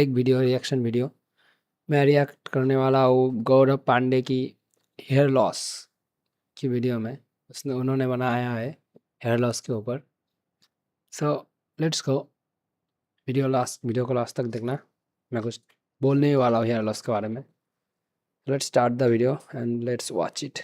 एक video reaction video मैं react करने वाला हूँ गौरव पांडे की हेयर लॉस की वीडियो में। उसने उन्होंने बनाया है हेयर लॉस के ऊपर। So let's go. वीडियो को लास्ट तक देखना। मैं कुछ बोलने ही वाला हूँ हेयर लॉस के बारे में। Let's start the video and let's watch it.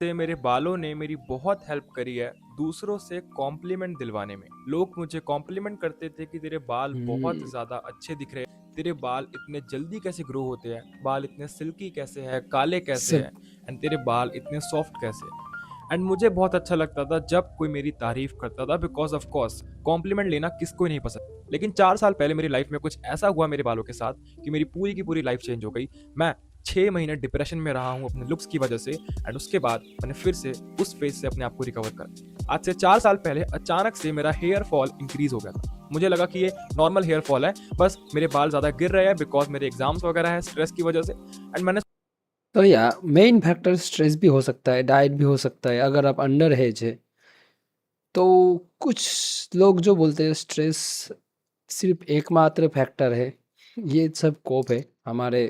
से मेरे बालों ने मेरी बहुत हेल्प करी है दूसरों से कॉम्प्लीमेंट दिलवाने में। लोग मुझे कॉम्प्लीमेंट करते थे कि तेरे बाल बहुत ज्यादा अच्छे दिख रहे हैं, तेरे बाल इतने जल्दी कैसे ग्रो होते हैं, बाल इतने सिल्की कैसे हैं, काले कैसे सब हैं, एंड तेरे बाल इतने सॉफ्ट कैसे हैं। एंड मुझे बहुत अच्छा लगता था जब कोई मेरी तारीफ करता था, बिकॉज ऑफ कोर्स कॉम्प्लीमेंट लेना किसको ही नहीं पसंद। लेकिन 4 साल पहले मेरी लाइफ में कुछ ऐसा हुआ मेरे बालों के साथ कि मेरी पूरी की पूरी लाइफ चेंज हो गई। मैं 6 महीने डिप्रेशन में रहा हूँ अपने लुक्स की वजह से, एंड उसके बाद मैंने फिर से उस फेज से अपने आप को रिकवर करा। आज से 4 साल पहले अचानक से मेरा हेयर फॉल इंक्रीज हो गया था। मुझे लगा कि ये नॉर्मल हेयर फॉल है, बस मेरे बाल ज्यादा गिर रहे हैं बिकॉज मेरे एग्जाम्स वगैरह है स्ट्रेस की वजह से। एंड मैंने तो या मेन फैक्टर स्ट्रेस भी हो सकता है, डाइट भी हो सकता है। अगर आप अंडर एज है तो कुछ लोग जो बोलते हैं स्ट्रेस सिर्फ एकमात्र फैक्टर है, ये सब कोप है, हमारे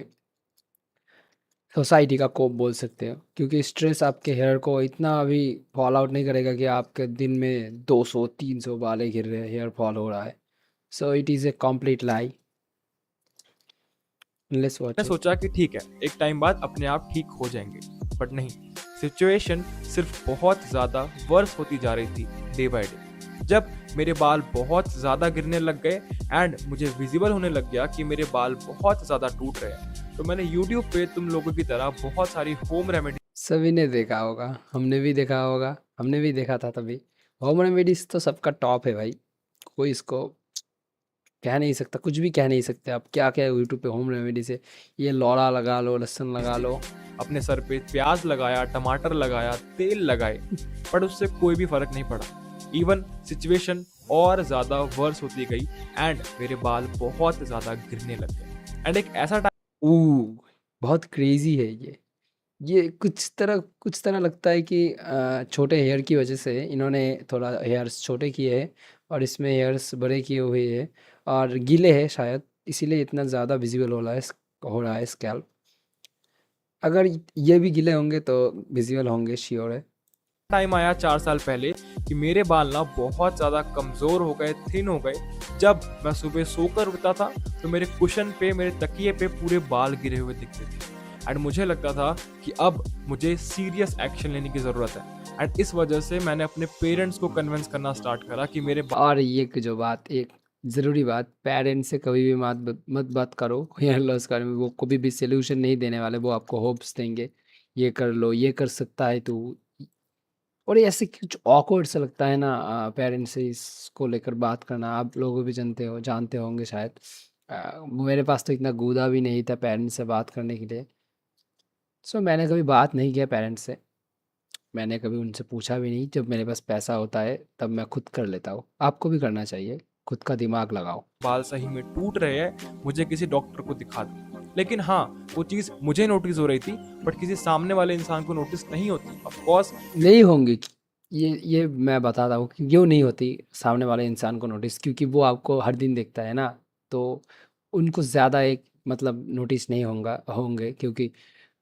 सोसाइटी का कोप बोल सकते हो। क्योंकि स्ट्रेस आपके हेयर को इतना अभी फॉल आउट नहीं करेगा कि आपके दिन में 200-300 बालें गिर रहे हैं, हेयर फॉल हो रहा है। So it is A complete lie. Let's watch it. सोचा कि ठीक है, एक टाइम बाद अपने आप ठीक हो जाएंगे, बट नहीं। सिचुएशन सिर्फ बहुत ज्यादा वर्स होती जा रही थी डे बाय डे। जब मेरे बाल बहुत ज्यादा गिरने लग गए एंड मुझे विजिबल होने लग गया कि मेरे बाल बहुत ज्यादा टूट रहे हैं, तो मैंने यूट्यूब पे तुम लोगों की तरह बहुत सारी होम रेमेडी सभी ने देखा होगा, हमने भी देखा होगा, हमने भी देखा था तभी। होम रेमेडीज तो सबका टॉप है भाई। कोई इसको कह नहीं सकता, कुछ भी कह नहीं सकते आप। क्या क्या यूट्यूब पे होम रेमेडी से, ये लौड़ा लगा लो, लहसुन लगा लो। अपने सर पे प्याज लगाया, टमाटर लगाया, तेल लगाए, पर उससे कोई भी फर्क नहीं पड़ा। इवन सिचुएशन और ज्यादा वर्स होती गई एंड मेरे बाल बहुत ज्यादा गिरने लग गए। एंड एक ऐसा बहुत क्रेजी है ये कुछ तरह लगता है कि छोटे हेयर की वजह से इन्होंने थोड़ा हेयर्स छोटे किए हैं और इसमें हेयर्स बड़े किए हुए हैं और गीले हैं शायद, इसीलिए इतना ज़्यादा विजिबल हो रहा है स्कैल्प। अगर ये भी गीले होंगे तो विजिबल होंगे, श्योर है। टाइम आया 4 साल पहले कि मेरे बाल ना बहुत ज्यादा कमजोर हो गए, थिन हो गए। जब मैं सुबह सोकर उठता था तो मेरे कुशन पे, मेरे तकिए पे पूरे बाल गिरे हुए दिखते थे। एंड मुझे लगता था कि अब मुझे सीरियस एक्शन लेने की जरूरत है। एंड इस वजह से मैंने अपने पेरेंट्स को कन्विंस करना स्टार्ट करा कि मेरे और ये जो बात, एक ज़रूरी बात, पेरेंट्स से कभी भी मत बात करो हेयर लॉस के बारे में। वो कभी भी सोल्यूशन नहीं देने वाले, वो आपको होप्स देंगे, ये कर लो, ये कर सकता है तू। और ये ऐसे कुछ ऑकवर्ड सा लगता है ना पेरेंट्स से इसको लेकर बात करना। आप लोग भी जानते होंगे शायद। मेरे पास तो इतना गूदा भी नहीं था पेरेंट्स से बात करने के लिए। सो मैंने कभी बात नहीं किया पेरेंट्स से, मैंने कभी उनसे पूछा भी नहीं। जब मेरे पास पैसा होता है तब मैं खुद कर लेता हूँ। आपको भी करना चाहिए, खुद का दिमाग लगाओ। बाल सही में टूट रहे हैं, मुझे किसी डॉक्टर को दिखा दो। लेकिन हाँ, वो चीज मुझे नोटिस हो रही थी, बट किसी सामने वाले इंसान को नोटिस नहीं होती। ऑफ कोर्स नहीं होंगी। ये मैं बताता हूँ कि क्यों नहीं होती सामने वाले इंसान को नोटिस। क्योंकि वो आपको हर दिन देखता है ना, तो उनको ज़्यादा एक मतलब नोटिस नहीं होंगे। क्योंकि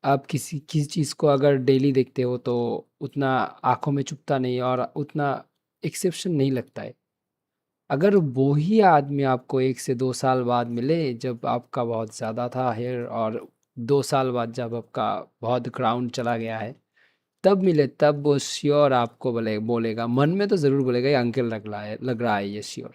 आप किसी चीज़ को अगर डेली देखते हो तो उतना आंखों में चुभता नहीं और उतना एक्सेप्शन नहीं लगता है। अगर वो ही आदमी आपको 1 से 2 साल बाद मिले, जब आपका बहुत ज़्यादा था हेयर, और 2 साल बाद जब आपका बहुत ग्राउंड चला गया है, तब मिले, तब वो श्योर आपको बोलेगा, मन में तो ज़रूर बोलेगा ये अंकल लग रहा है ये, श्योर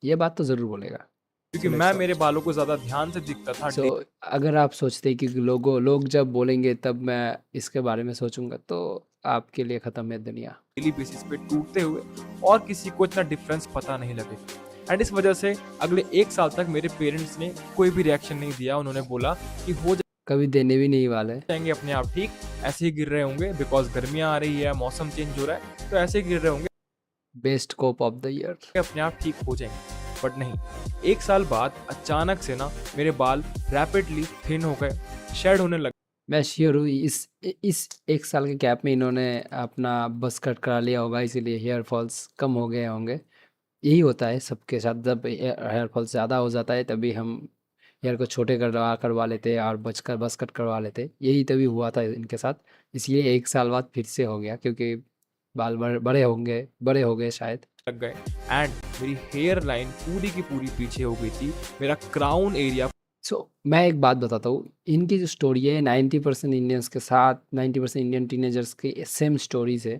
ये बात तो ज़रूर बोलेगा। सो क्योंकि मैं लेट्स मेरे वॉच। बालों को ज्यादा ध्यान से दिखता था सो अगर आप सोचते हैं कि लोग जब बोलेंगे तब मैं इसके बारे में सोचूंगा, तो आपके लिए ख़त्म है दुनिया। डेली बेसिस पे टूटते हुए, और किसी को इतना डिफरेंस पता नहीं लगेगा। एंड इस वजह से अगले 1 साल तक मेरे पेरेंट्स ने कोई भी रिएक्शन नहीं दिया। उन्होंने बोला कि हो कभी देने भी नहीं वाले। जाएंगे अपने आप ठीक, ऐसे ही गिर रहे होंगे बिकॉज गर्मियां आ रही है, मौसम चेंज हो रहा है, तो ऐसे ही गिर रहे होंगे, best cope of the year. अपने आप ठीक हो जाएंगे। बट नहीं, 1 साल बाद अचानक से ना मेरे बाल रैपिडली थिन हो गए, शेड होने लगे। मैं श्योर हूँ इस 1 साल के गैप में इन्होंने अपना बस कट करा लिया होगा, इसीलिए हेयर फॉल्स कम हो गए होंगे। यही होता है सबके साथ, जब हेयर फॉल ज़्यादा हो जाता है तभी हम हेयर को छोटे करवा लेते हैं और बस कट करवा लेते हैं। यही तभी हुआ था इनके साथ, इसलिए 1 साल बाद फिर से हो गया, क्योंकि बाल बड़े हो गए शायद। लग गए एंड मेरी हेयर लाइन पूरी की पूरी पीछे हो गई थी। मेरा क्राउन एरिया सो मैं एक बात बताता हूँ, इनकी जो स्टोरी है 90% इंडियंस के साथ, 90% इंडियन टीनेजर्स की सेम स्टोरीज है,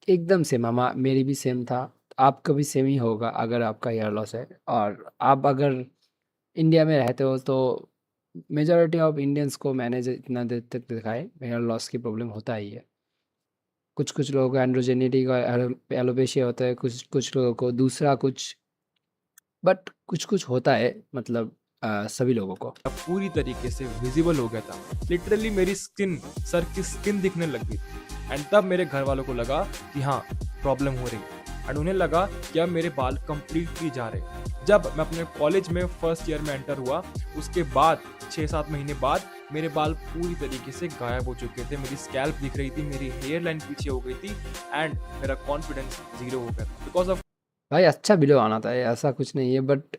एकदम सेम। हमा मेरी भी सेम था, आपका भी सेम ही होगा अगर आपका हेयर लॉस है। और आप अगर इंडिया में रहते हो तो मेजॉरिटी ऑफ इंडियंस को मैंने इतना देर तक देखा है, हेयर लॉस की प्रॉब्लम होता ही है। कुछ कुछ लोगों को एंड्रोजेनिटी का एलोपेशिया होता है, कुछ कुछ लोगों को दूसरा कुछ, बट कुछ कुछ होता है, मतलब सभी लोगों को। पूरी तरीके से विजिबल हो गया था। लिटरली मेरी स्किन, सर की स्किन दिखने लग गई थी। एंड तब मेरे घर वालों को लगा कि हाँ प्रॉब्लम हो रही है एंड उन्हें लगा कि अब मेरे बाल कंप्लीटली जा रहे हैं। जब मैं अपने कॉलेज में फर्स्ट ईयर में एंटर हुआ, उसके बाद 6-7 महीने बाद मेरे बाल पूरी तरीके से गायब हो चुके थे। मेरी स्कैल्प दिख रही थी, मेरी हेयर लाइन पीछे हो गई थी एंड मेरा कॉन्फिडेंस जीरो हो गया था बिकॉज ऑफ भाई अच्छा बिलो आना था, ऐसा कुछ नहीं है, बट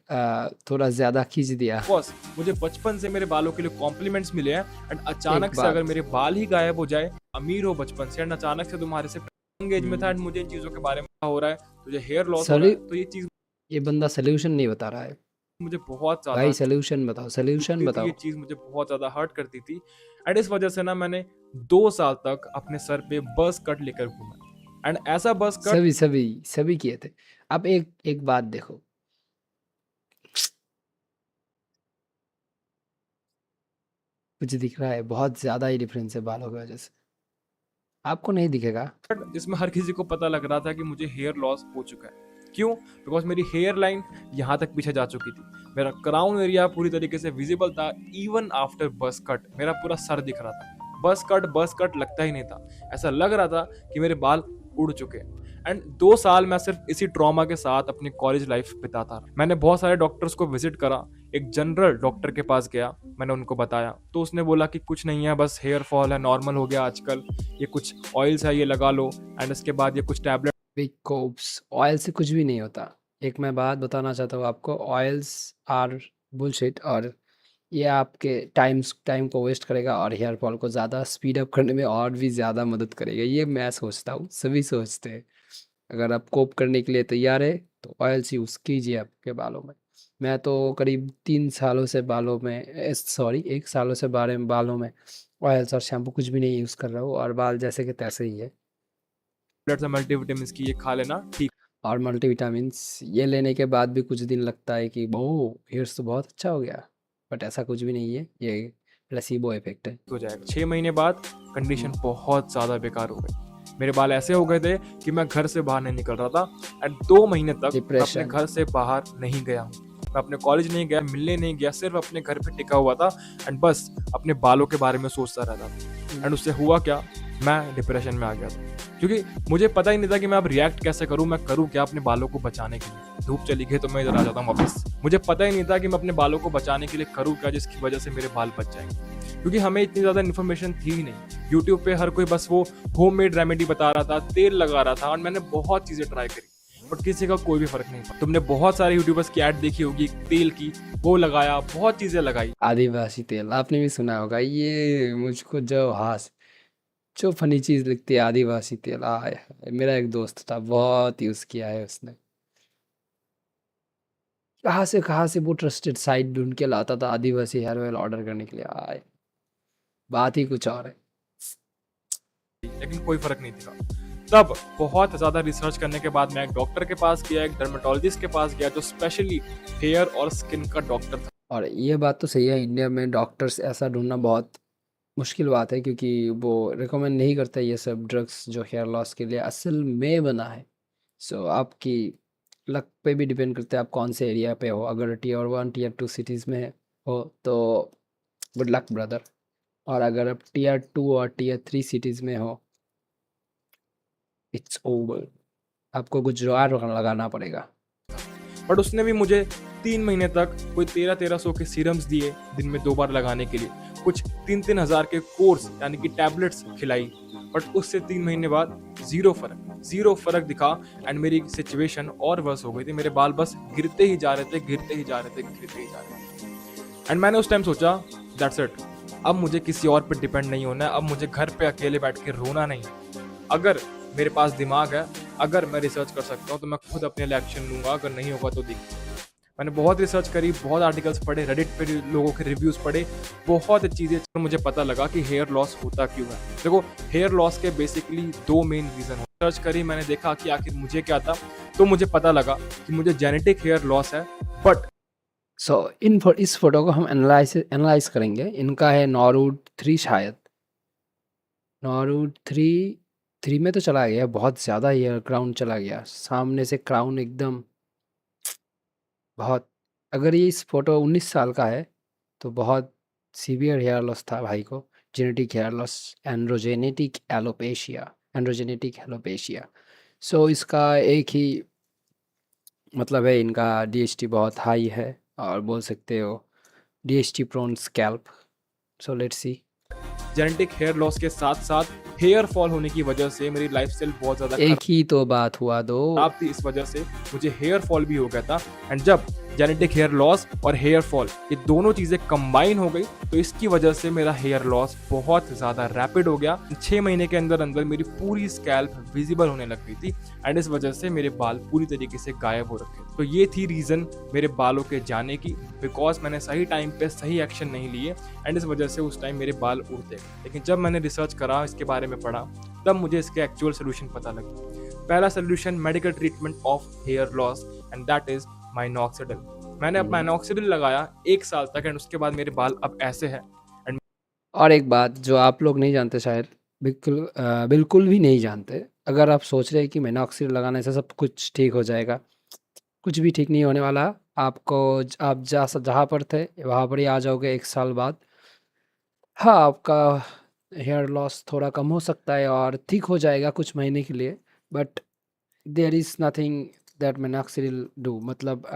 थोड़ा ज़्यादा खींच दिया। कोर्स मुझे बचपन से मेरे बालों के लिए कॉम्प्लीमेंट्स मिले हैं एंड एक अचानक से अगर बात, मेरे बाल ही गायब हो जाए, अमीर हो बचपन से एंड अचानक से तुम्हारे से यंग एज में था एंड मुझे इन चीज़ों के बारे में पता हो रहा है, तुझे हेयर लॉस हो रहा सली है, तो ये चीज़ ये बंदा सोल्यूशन नहीं बता रहा है। मुझे बहुत ज़्यादा भाई सोल्यूशन बताओ, सोल्यूशन दुखती थी, ये बताओ। चीज़ मुझे बहुत ज़्यादा हर्ट करती थी एंड इस वजह से ना मैंने 2 साल तक अपने सर पे बज़ कट लेकर घूमा एंड ऐसा बज़ कट सभी सभी सभी किए थे। अब एक एक बात देखो, कुछ दिख रहा है, बहुत ज़्यादा ही डिफरेंस है बालों की वजह से, आपको नहीं दिखेगा। जिसमें हर किसी को पता लग रहा था कि मुझे हेयर लॉस हो चुका है। क्यों? बिकॉज मेरी हेयर लाइन यहाँ तक पीछे जा चुकी थी, मेरा क्राउन एरिया पूरी तरीके से विजिबल था। इवन आफ्टर बस कट मेरा पूरा सर दिख रहा था। बस कट लगता ही नहीं था, ऐसा लग रहा था कि मेरे बाल उड़ चुके हैं। एंड 2 साल मैं सिर्फ इसी ट्रॉमा के साथ अपनी कॉलेज लाइफ बिताता रहा। मैंने बहुत सारे डॉक्टर्स को विजिट करा, एक जनरल डॉक्टर के पास गया, मैंने उनको बताया तो उसने बोला कि कुछ नहीं है, बस हेयर फॉल है, नॉर्मल हो गया आजकल, ये कुछ ऑयल्स है ये लगा लो एंड उसके बाद ये कुछ टैबलेट। बिग कोप्स, ऑयल से कुछ भी नहीं होता। एक मैं बात बताना चाहता हूँ आपको, ऑयल्स आर बुलशिट, और ये आपके टाइम को वेस्ट करेगा और हेयर फॉल को ज़्यादा स्पीड अप करने में और भी ज़्यादा मदद करेगा, ये मैं सोचता हूँ, सभी सोचते हैं। अगर आप कोप करने के लिए तैयार है तो ऑयल्स यूज़ कीजिए आपके बालों में। मैं तो करीब 3 सालों से बालों में, सॉरी 1 सालों से बालों में ऑयल्स और शैम्पू कुछ भी नहीं यूज़ कर रहा हूँ, और बाल जैसे के तैसे ही है। से मल्टीविटामिन की ये खा लेना ठीक। और मल्टीविटामिन्स ये लेने के बाद भी कुछ दिन लगता है कि ओह हेयर्स तो बहुत अच्छा हो गया, बट ऐसा कुछ भी नहीं है, ये प्लेसिबो इफेक्ट है। हो जाएगा। 6 महीने बाद कंडीशन बहुत ज़्यादा बेकार हो गई। मेरे बाल ऐसे हो गए थे कि मैं घर से बाहर नहीं निकल रहा था एंड 2 महीने तक मैं अपने डिप्रेशन, घर से बाहर नहीं गया हूँ। मैं अपने कॉलेज नहीं गया, मिलने नहीं गया, सिर्फ अपने घर पे टिका हुआ था एंड बस अपने बालों के बारे में सोचता रहता था। एंड उससे हुआ क्या, मैं डिप्रेशन में आ गया था क्योंकि मुझे पता ही नहीं था कि मैं अब रिएक्ट कैसे करूँ, मैं करूँ क्या अपने बालों को बचाने के लिए। धूप चली गई तो मैं इधर आ जाता हूँ वापस। मुझे पता ही नहीं था कि मैं अपने बालों को बचाने के लिए करूँ क्या जिसकी वजह से मेरे बाल बच जाएंगे, क्योंकि हमें इतनी ज़्यादा इन्फॉर्मेशन थी ही नहीं। यूट्यूब पे हर कोई बस वो होममेड रेमेडी बता रहा था, तेल लगा रहा था और मैंने बहुत चीज़ें ट्राई करी बट किसी का कोई भी फर्क नहीं पड़ा। तुमने बहुत सारे यूट्यूबर्स की ऐड देखी होगी तेल की, वो लगाया, बहुत चीज़ें लगाई। आदिवासी तेल आपने भी सुना होगा, ये मुझको जो फनी चीज़ लगती है आदिवासी तेल, आय हाय, मेरा एक दोस्त था बहुत यूज़ किया है उसने, कहाँ से वो ट्रस्टेड साइट ढूंढ के लाता था आदिवासी हेयर ऑयल ऑर्डर करने के लिए, आय बात ही कुछ और है। लेकिन कोई फर्क नहीं दिखा। तब बहुत ज़्यादा रिसर्च करने के बाद मैं एक डॉक्टर के पास गया, एक डर्मेटोलॉजिस्ट के पास गया जो स्पेशली हेयर और स्किन का डॉक्टर था। और ये बात तो सही है, इंडिया में डॉक्टर्स ऐसा ढूंढना बहुत मुश्किल बात है, क्योंकि वो रिकमेंड नहीं करते ये सब ड्रग्स जो हेयर लॉस के लिए असल में बना है। सो आपकी लक पे भी डिपेंड करता है आप कौन से एरिया पे हो। अगर Tier 1 Tier 2 सिटीज़ में हो तो गुड लक ब्रदर, और अगर आप Tier 2 और Tier 3 सिटीज़ में हो, इट्स ओवर, आपको कुछ जुगाड़ लगाना पड़ेगा। बट उसने भी मुझे 3 महीने तक कोई 1300 के सीरम्स दिए दिन में 2 बार लगाने के लिए, कुछ 3-3 हज़ार के कोर्स यानी कि टैबलेट्स खिलाई, बट उससे 3 महीने बाद ज़ीरो फ़र्क दिखा एंड मेरी सिचुएशन और वर्स हो गई थी। मेरे बाल बस गिरते ही जा रहे थे, गिरते ही जा रहे थे, गिरते ही जा रहे थे। एंड मैंने उस टाइम सोचा दैट्स इट, अब मुझे किसी और पे डिपेंड नहीं होना है, अब मुझे घर पे अकेले बैठ के रोना नहीं है। अगर मेरे पास दिमाग है, अगर मैं रिसर्च कर सकता हूँ तो मैं खुद अपने लिए एक्शन लूँगा, अगर नहीं होगा तो देखिए। मैंने बहुत रिसर्च करी, बहुत आर्टिकल्स पढ़े, रेडिट पे लोगों के रिव्यूज़ पढ़े, बहुत चीज़ें मुझे पता लगा कि हेयर लॉस होता क्यों है। देखो, हेयर लॉस के बेसिकली 2 मेन रीज़न हैं। रिसर्च करी, मैंने देखा कि आखिर मुझे क्या था, तो मुझे पता लगा कि मुझे जेनेटिक हेयर लॉस है, बट सो इस फोटो को हम एनालाइज करेंगे। इनका है नॉरूट 3 शायद। नॉरूट 3 में तो चला गया, बहुत ज़्यादा हेयर क्राउन चला गया। सामने से क्राउन एकदम बहुत, अगर ये इस फोटो 19 साल का है तो बहुत सीवियर हेयर लॉस था भाई को। Genetic hair loss, androgenetic alopecia. So इसका एक ही मतलब है, इनका डीएसटी बहुत हाई है और बोल सकते हो DHT prone scalp. So let's see. Genetic hair loss के साथ-साथ हेयर फॉल होने की वजह से मेरी लाइफ़स्टाइल बहुत ज़्यादा एक ही तो बात हुआ दो। खराब थी, इस वजह से मुझे हेयर फॉल भी हो गया था। एंड जब जेनेटिक हेयर लॉस और हेयर फॉल ये दोनों चीज़ें कंबाइन हो गई, तो इसकी वजह से मेरा हेयर लॉस बहुत ज़्यादा रैपिड हो गया। 6 महीने के अंदर-अंदर मेरी पूरी स्कैल्प विज़िबल होने लग गई थी एंड इस वजह से मेरे बाल पूरी तरीके से गायब हो रखे थे। तो ये थी रीज़न मेरे बालों के जाने की, बिकॉज़ मैंने सही टाइम पे सही एक्शन नहीं लिए एंड इस वजह से उस टाइम मेरे बाल उड़ते गए। लेकिन जब मैंने रिसर्च करा, इसके बारे में पढ़ा, तब मुझे इसके एक्चुअल सॉल्यूशन पता लगे। पहला solution, medical treatment of hair loss and that is minoxidil. मैंने अब माइनॉक्सिडिल लगाया 1 साल तक एंड उसके बाद मेरे बाल अब ऐसे हैं। एंड और एक बात जो आप लोग नहीं जानते शायद, बिल्कुल भी नहीं जानते, अगर आप सोच रहे हैं कि मिनॉक्सिडिल लगाने से सब कुछ ठीक हो जाएगा, कुछ भी ठीक नहीं होने वाला। आपको आप जहाँ पर थे वहाँ पर ही आ जाओगे 1 साल बाद। हाँ, आपका हेयर लॉस थोड़ा कम हो सकता है और ठीक हो जाएगा कुछ महीने के लिए, but there is nothing that minoxidil do. मतलब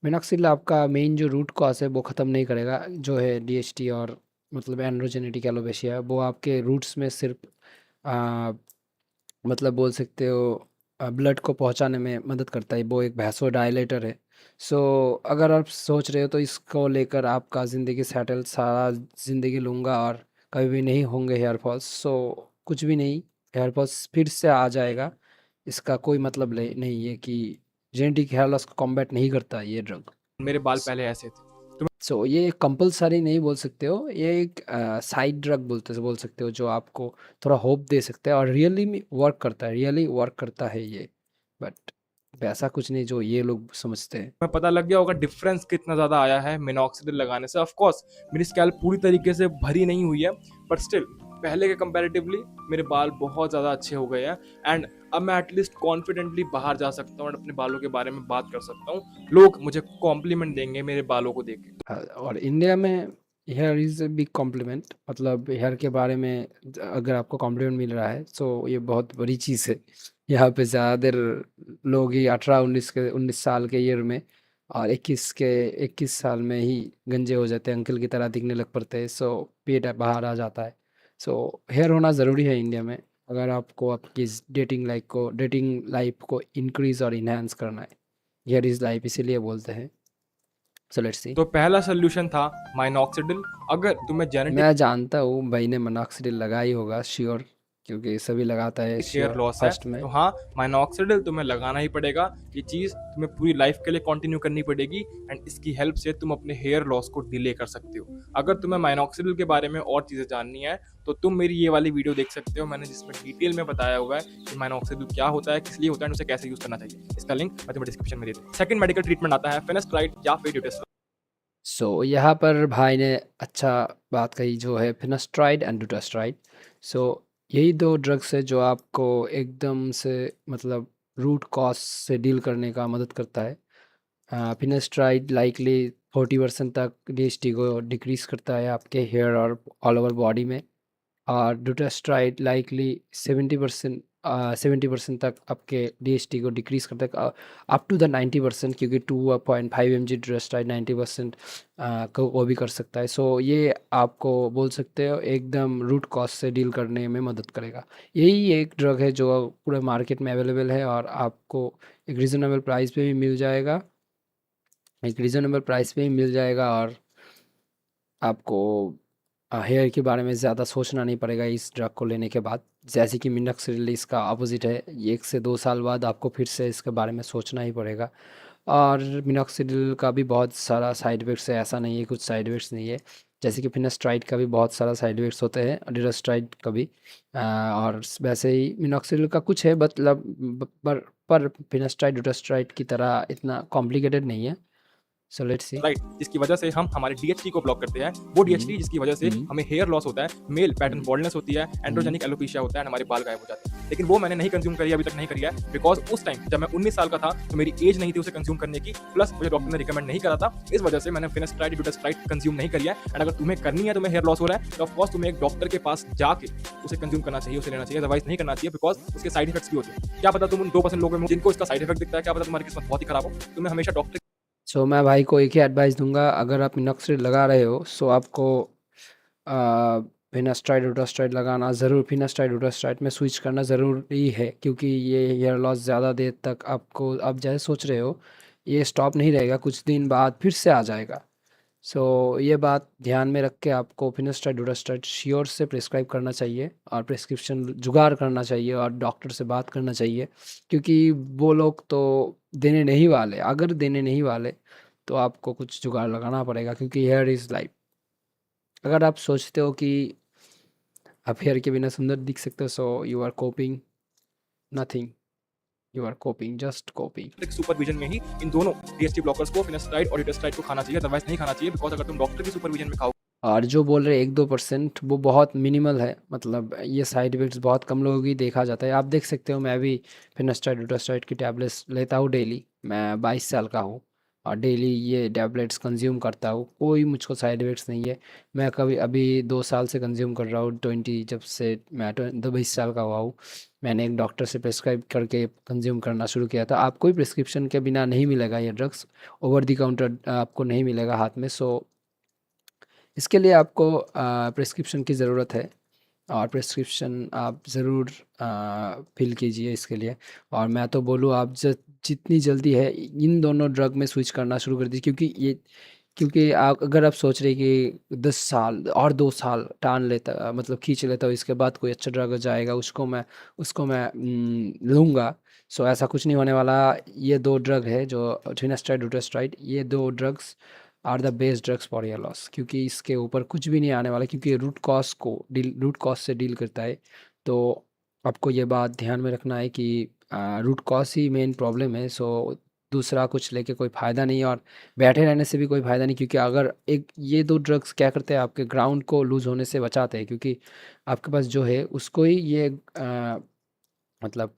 मिनॉक्सिडिल आपका मेन जो रूट कॉज है वो ख़त्म नहीं करेगा, जो है डीएचटी और मतलब एंड्रोजेनेटिक एलोपेशिया। वो आपके रूट्स में सिर्फ मतलब बोल सकते हो ब्लड को पहुंचाने में मदद करता है। वो एक वैसोडाइलेटर है। सो अगर आप सोच रहे हो तो इसको लेकर आपका ज़िंदगी सेटल, सारा ज़िंदगी लूँगा और कभी भी नहीं होंगे हेयर फॉल्स। सो कुछ भी नहीं, हेयर फॉल्स फिर से आ जाएगा, इसका कोई मतलब नहीं है कि जेनेटिक हेयर लॉस को कॉम्बैट नहीं करता ये ड्रग। मेरे बाल पहले ऐसे थे। तो सो ये कंपलसरी नहीं बोल सकते हो, ये एक साइड ड्रग बोल सकते हो जो आपको थोड़ा होप दे सकता है और रियली में वर्क करता है, रियली वर्क करता है ये। बट वैसा कुछ नहीं जो ये लोग समझते हैं। मैं पता लग गया होगा डिफरेंस कितना ज़्यादा आया है मिनॉक्सिडिल लगाने से। ऑफ कोर्स मेरी स्कैल्प पूरी तरीके से भरी नहीं हुई है, बट स्टिल पहले के कंपैरेटिवली मेरे बाल बहुत ज़्यादा अच्छे हो गए हैं एंड अब मैं एटलीस्ट कॉन्फिडेंटली बाहर जा सकता हूँ और अपने बालों के बारे में बात कर सकता हूँ। लोग मुझे कॉम्प्लीमेंट देंगे मेरे बालों को देख के। हाँ, और इंडिया में here is a big complement. मतलब हेयर के बारे में अगर आपको कॉम्प्लीमेंट मिल रहा है तो ये बहुत बड़ी चीज़ है। यहाँ पे ज़्यादातर लोग ही 19 साल के ईयर में और 21 साल में ही गंजे हो जाते हैं, अंकल की तरह दिखने लग पड़ते हैं। सो पेट बाहर आ जाता है। सो हेयर होना ज़रूरी है इंडिया में, अगर आपको आपकी डेटिंग लाइफ को इंक्रीज़ और इन्हांस करना है। हेयर इज़ लाइफ इसीलिए बोलते हैं। सो लेट्स सी। तो पहला सोल्यूशन था माइनॉक्सिडिल। अगर तुम्हें जेनेटिक मैं जानता हूँ भाई ने मोनॉक्सिडिल लगा ही होगा श्योर, क्योंकि सभी लगाता है हेयर श्योर लॉस है, फर्स्ट में। तो हाँ, माइनॉक्सिडिल तुम्हें लगाना ही पड़ेगा। ये चीज़ तुम्हें पूरी लाइफ के लिए कंटिन्यू करनी पड़ेगी एंड इसकी हेल्प से तुम अपने हेयर लॉस को डिले कर सकते हो। अगर तुम्हें माइनॉक्सिडिल के बारे में और चीज़ें जाननी है तो तुम मेरी ये वाली वीडियो देख सकते हो, मैंने जिसमें डिटेल में बताया हुआ है कि माइनॉक्सिडिल क्या होता है, किस लिए होता है, उसे कैसे यूज़ करना चाहिए। इसका लिंक मैं तुम्हें डिस्क्रिप्शन में दे दूँ। सेकंड मेडिकल ट्रीटमेंट आता है फिनेस्ट्राइड या फिर ड्यूटेस्ट्राइड। सो यहाँ पर भाई ने अच्छा बात कही, जो है फिनास्ट्राइड एंड डुटास्ट्राइड। सो यही दो ड्रग्स है जो आपको एकदम से मतलब रूट कॉज से डील करने का मदद करता है। फिनास्ट्राइड लाइकली 40% तक डीएचटी को डिक्रीज करता है आपके हेयर और ऑल ओवर बॉडी में, और डुटास्ट्राइड लाइकली 70% 70% तक आपके DHT को डिक्रीज़ करता है, अप टू द 90%, क्योंकि 2.5 mg ड्यूरास्ट्राइड 90% को वो भी कर सकता है। सो ये आपको बोल सकते हो एकदम रूट कॉज से डील करने में मदद करेगा। यही एक ड्रग है जो पूरे मार्केट में अवेलेबल है और आपको एक रीज़नेबल प्राइस पे भी मिल जाएगा, और आपको हेयर के बारे में ज़्यादा सोचना नहीं पड़ेगा इस ड्रग को लेने के बाद। जैसे कि मिनॉक्सिडिल इसका अपोजिट है, ये 1 से 2 साल बाद आपको फिर से इसके बारे में सोचना ही पड़ेगा। और मिनॉक्सिडिल का भी बहुत सारा साइड इफ़ेक्ट्स है, ऐसा नहीं है कुछ साइड इफ़ेक्ट्स नहीं है। जैसे कि फिनास्ट्राइड का भी बहुत सारा साइड इफ़ेक्ट्स होते हैं, ड्यूरास्ट्राइड का भी। और वैसे ही मिनॉक्सिडिल का कुछ है, मतलब पर फिनास्ट्राइड ड्यूरास्ट्राइड की तरह इतना कॉम्प्लिकेटेड नहीं है। सो लेट्स सी। राइट, जिसकी वजह से हम हमारे DHT को ब्लॉक करते हैं। वो DHT जिसकी वजह से हमें हेयर लॉस होता है, मेल पैटर्न बॉल्डनेस होती है, एंड्रोजेनिक एलोपेशिया होता है, हमारे बाल गायब हो जाते हैं। लेकिन वो मैंने नहीं कंज्यूम करी, अभी तक नहीं करी है, बिकॉज उस टाइम जब मैं 19 साल का था तो मेरी एज नहीं थी उसे कंज्यूम करने की, प्लस मुझे डॉक्टर ने रिकमेंड नहीं करा था। इस वजह से मैंने फिनास्ट्राइड ड्यूरास्ट्राइड कंज्यूम नहीं करी है। एंड अगर तुम्हें करनी है, तुम्हें हेयर लॉस हो रहा है, तो ऑफकोर्स तुम्हें एक डॉक्टर के पास जाके उसे कंज्यूम करना चाहिए, उसे लेना चाहिए, अदरवाइज नहीं करना चाहिए, बिकॉज उसके साइड इफेक्ट्स भी होते हैं। क्या पता तुम उन 2% लोगों में जिनको इसका साइड इफेक्ट दिखता है, क्या पता तुम्हारी किस्मत बहुत ही खराब हो। तुम्हें हमेशा डॉक्टर सो मैं भाई को एक ही एडवाइस दूंगा, अगर आप मिनॉक्सिडिल लगा रहे हो सो आपको फिनास्ट्राइड ड्यूरास्ट्राइड लगाना ज़रूर, फिनास्ट्राइड ड्यूरास्ट्राइड में स्विच करना ज़रूरी है, क्योंकि ये हेयर लॉस ज़्यादा देर तक आपको, आप जैसे सोच रहे हो ये स्टॉप नहीं रहेगा, कुछ दिन बाद फिर से आ जाएगा। सो ये बात ध्यान में रख के आपको फिनास्ट्राइड ड्यूरास्ट्राइड श्योर से प्रिस्क्राइब करना चाहिए, और प्रिस्क्रिप्शन जुगाड़ करना चाहिए, और डॉक्टर से बात करना चाहिए, क्योंकि वो लोग तो देने नहीं वाले। अगर देने नहीं वाले तो आपको कुछ जुगाड़ लगाना पड़ेगा, क्योंकि हेयर इज़ लाइफ। अगर आप सोचते हो कि आप हेयर के बिना सुंदर दिख सकते हो, so you are coping nothing, you are coping, just coping. के सुपरविजन में ही इन दोनों DHT ब्लॉकर्स को, फिनास्ट्राइड और ड्यूरास्ट्राइड को खाना चाहिए, अदरवाइज नहीं खाना चाहिए, बिकॉज अगर तुम डॉक्टर के सुपरविजन में खाओ। और जो बोल रहे 1-2% वो बहुत मिनिमल है, मतलब ये साइड इफ़ेक्ट्स बहुत कम लोगों की देखा जाता है। आप देख सकते हो, मैं भी फिनास्ट्राइड ड्यूरास्ट्राइड की टैबलेट्स लेता हूँ डेली। मैं 22 साल का हूँ और डेली ये टैबलेट्स कंज्यूम करता हूँ, कोई मुझको साइड इफ़ेक्ट्स नहीं है। मैं कभी अभी 2 साल से कंज्यूम कर रहा हूँ, 20 जब से मैं 22 साल का हुआ हूँ। मैंने एक डॉक्टर से प्रिस्क्राइब करके कंज्यूम करना शुरू किया था। आपको भी प्रिस्क्रिप्शन के बिना नहीं मिलेगा ये ड्रग्स, ओवर द काउंटर आपको नहीं मिलेगा हाथ में। सो इसके लिए आपको प्रिस्क्रिप्शन की ज़रूरत है, और प्रिस्क्रिप्शन आप ज़रूर फिल कीजिए इसके लिए। और मैं तो बोलूँ आप जितनी जल्दी है इन दोनों ड्रग में स्विच करना शुरू कर दीजिए, क्योंकि आप, अगर आप सोच रहे कि 10 साल और 2 साल टान लेता, मतलब खींच लेता हूँ, इसके बाद कोई अच्छा ड्रग जाएगा उसको मैं लूँगा। सो ऐसा कुछ नहीं होने वाला। ये 2 ड्रग है जो फिनास्ट्राइड ड्यूरास्ट्राइड, ये 2 drugs are the best drugs for hair loss, क्योंकि इसके ऊपर कुछ भी नहीं आने वाला, क्योंकि ये रूट कॉज से डील करता है। तो आपको ये बात ध्यान में रखना है कि root cause he main problem है। सो दूसरा कुछ लेके कोई फ़ायदा नहीं है, और बैठे रहने से भी कोई फ़ायदा नहीं, क्योंकि अगर एक ये 2 ड्रग्स क्या करते हैं, आपके ग्राउंड को लूज़ होने से बचाते हैं, क्योंकि आपके पास जो है उसको ही ये मतलब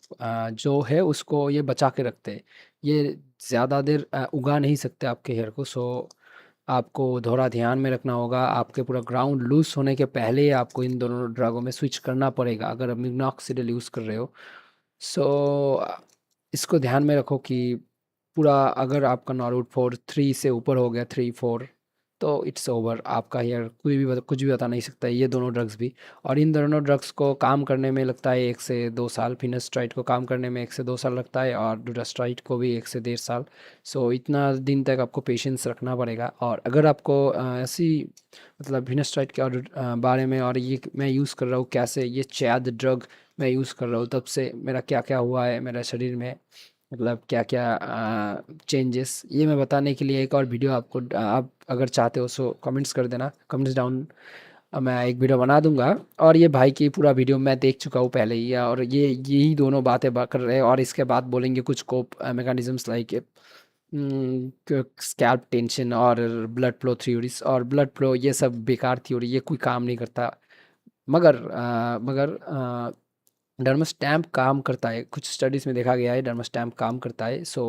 जो है उसको ये बचा के रखते हैं। ये ज़्यादा देर उगा नहीं सकते आपके हेयर को। सो आपको थोड़ा ध्यान में रखना होगा, आपके पूरा ग्राउंड लूज़ होने के पहले ही आपको इन दोनों ड्रगों में स्विच करना पड़ेगा, अगर आप मिनॉक्सिडिल यूज़ कर रहे हो। सो इसको ध्यान में रखो कि पूरा, अगर आपका नॉर्वुड 4-3 से ऊपर हो गया, 3-4, तो इट्स ओवर। आपका हेयर कुछ भी बता नहीं सकता है, ये दोनों ड्रग्स भी। और इन दोनों ड्रग्स को काम करने में लगता है 1 से 2 साल, फिनास्ट्राइड को काम करने में 1 से 2 साल लगता है, और ड्यूरास्ट्राइड को भी 1 से 1.5 साल। सो इतना दिन तक आपको पेशेंस रखना पड़ेगा। और अगर आपको ऐसी, मतलब फिनास्ट्राइड के और बारे में, और ये मैं यूज़ कर रहा हूँ कैसे, ये चैद ड्रग मैं यूज़ कर रहा हूँ, तब से मेरा क्या क्या हुआ है मेरे शरीर में, मतलब क्या क्या चेंजेस, ये मैं बताने के लिए एक और वीडियो आपको, आप अगर चाहते हो सो कमेंट्स कर देना, कमेंट्स डाउन, मैं एक वीडियो बना दूंगा। और ये भाई की पूरा वीडियो मैं देख चुका हूँ पहले ही, और ये यही दोनों बातें कर रहे हैं, और इसके बाद बोलेंगे कुछ कोप मैकेनिज्म्स लाइक स्कैल्प टेंशन और ब्लड फ्लो थ्योरीज, और ब्लड फ्लो ये सब बेकार थ्योरी, ये कोई काम नहीं करता। मगर डर्मास्टैम्प काम करता है, कुछ स्टडीज़ में देखा गया है डर्मास्टैम्प काम करता है। So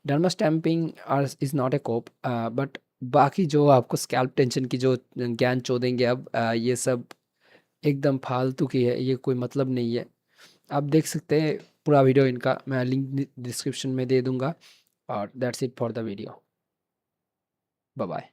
dermastamping are is not a cope, but बाकी जो आपको स्कैल्प टेंशन की जो ज्ञान चोदेंगे अब, ये सब एकदम फालतू की है, ये कोई मतलब नहीं है। आप देख सकते हैं पूरा वीडियो इनका, मैं लिंक डिस्क्रिप्शन में दे दूँगा। और that's it for the video. Bye bye.